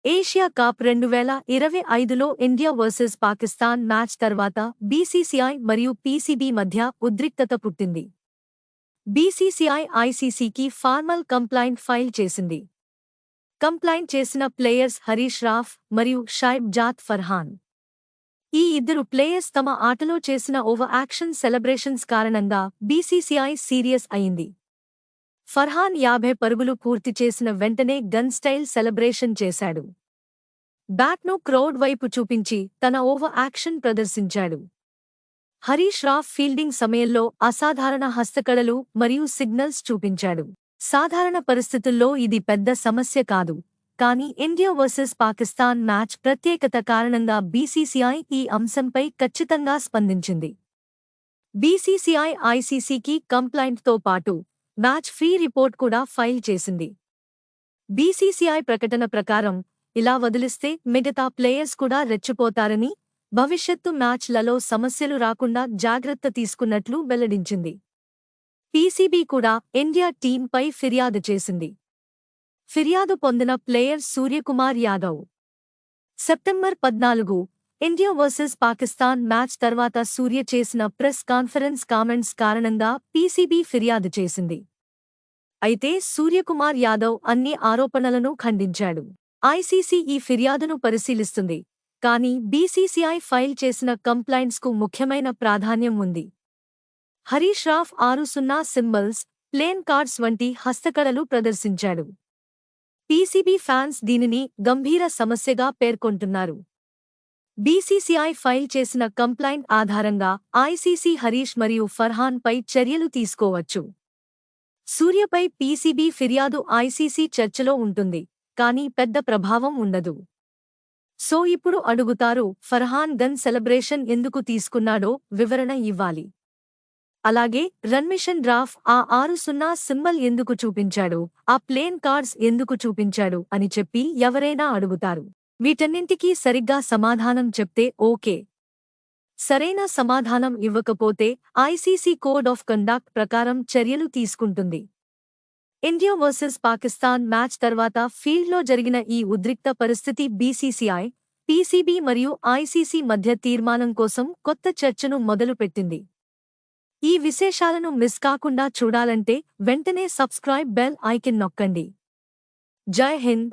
Asia cup 2025లో India versus Pakistan match తర్వాత BCCI మరియు పీసీబీ మధ్య ఉద్రిక్తత పుట్టింది. బీసీసీఐ ఐసీసీకి ఫార్మల్ కంప్లైంట్ ఫైల్ చేసింది. కంప్లైంట్ చేసిన ప్లేయర్స్ హరీష్ రాఫ్ మరియు షైబ్ జాత్ ఫర్హాన్. ఈ ఇద్దరు ప్లేయర్స్ తమ ఆటలో చేసిన ఓవర్ యాక్షన్ సెలబ్రేషన్స్ కారణంగా బీసీసీఐ సీరియస్ అయింది. ఫర్హాన్ 50 పరుగులు పూర్తి చేసిన వెంటనే గన్ స్టైల్ సెలబ్రేషన్ చేశాడు. బ్యాట్ను క్రౌడ్ వైపు చూపించి తన ఓవర్ యాక్షన్ ప్రదర్శించాడు. హరీష్ రాఫ్ ఫీల్డింగ్ సమయంలో అసాధారణ హస్తకళలు మరియు సిగ్నల్స్ చూపించాడు. సాధారణ పరిస్థితుల్లో ఇది పెద్ద సమస్య కాదు, కానీ ఇండియా వర్సెస్ పాకిస్తాన్ మ్యాచ్ ప్రత్యేకత కారణంగా బీసీసీఐ ఈ అంశంపై ఖచ్చితంగా స్పందించింది. బీసీసీఐ ఐసీసీకి కంప్లైంట్తో పాటు మ్యాచ్ ఫీ రిపోర్ట్ కూడా ఫైల్ చేసింది. బీసీసీఐ ప్రకటన ప్రకారం ఇలా వదిలిస్తే మిగతా ప్లేయర్స్ కూడా రెచ్చిపోతారని, భవిష్యత్తు మ్యాచ్లలో సమస్యలు రాకుండా జాగ్రత్త తీసుకున్నట్లు వెల్లడించింది. పీసీబీ కూడా ఇండియా టీంపై ఫిర్యాదు చేసింది. ఫిర్యాదు పొందిన player Suryakumar Yadav. September 14 India versus Pakistan match తర్వాత సూర్య చేసిన ప్రెస్ కాన్ఫరెన్స్ కామెంట్స్ కారణంగా పీసీబీ ఫిర్యాదు చేసింది. అయితే సూర్యకుమార్ యాదవ్ అన్ని ఆరోపణలను ఖండించాడు. ఐసీసీ ఈ ఫిర్యాదును పరిశీలిస్తుంది, కానీ బీసీసీఐ ఫైల్ చేసిన కంప్లైంట్స్కు ముఖ్యమైన ప్రాధాన్యం ఉంది. హరీష్ రాఫ్ 60 సింబల్స్, ప్లేన్ కార్డ్స్ వంటి హస్తకళలు ప్రదర్శించాడు. పీసీబీ ఫ్యాన్స్ దీనిని గంభీర సమస్యగా పేర్కొంటున్నారు. బీసీసీఐ ఫైల్ చేసిన కంప్లైంట్ ఆధారంగా ఐసీసీ హరీష్ మరియు ఫర్హాన్ పై చర్యలు తీసుకోవచ్చు. సూర్యపై పీసీబీ ఫిర్యాదు ఐసీసీ చర్చలో ఉంటుంది, కానీ పెద్ద ప్రభావం ఉండదు. సో ఇప్పుడు అడుగుతారు, ఫర్హాన్ గన్ సెలబ్రేషన్ ఎందుకు తీసుకున్నాడో వివరణ ఇవ్వాలి. అలాగే రన్మిషన్ రాఫ్ ఆ 60 సింబల్ ఎందుకు చూపించాడు, ఆ ప్లేన్ కార్డ్స్ ఎందుకు చూపించాడు అని చెప్పి ఎవరైనా అడుగుతారు. వీటన్నింటికీ సరిగ్గా సమాధానం చెప్తే ఓకే. సరైన సమాధానం ఇవ్వకపోతే ఐసీసీ కోడ్ ఆఫ్ కండక్ట్ ప్రకారం చర్యలు తీసుకుంటుంది. ఇండియా వర్సెస్ పాకిస్తాన్ మ్యాచ్ తర్వాత ఫీల్డ్లో జరిగిన ఈ ఉద్రిక్త పరిస్థితి బీసీసీఐ, పీసీబీ మరియు ఐసీసీ మధ్య తీర్మానం కోసం కొత్త చర్చను మొదలుపెట్టింది. ఈ విశేషాలను మిస్ కాకుండా చూడాలంటే వెంటనే సబ్స్క్రైబ్ బెల్ ఐకాన్ నొక్కండి. జై హింద్.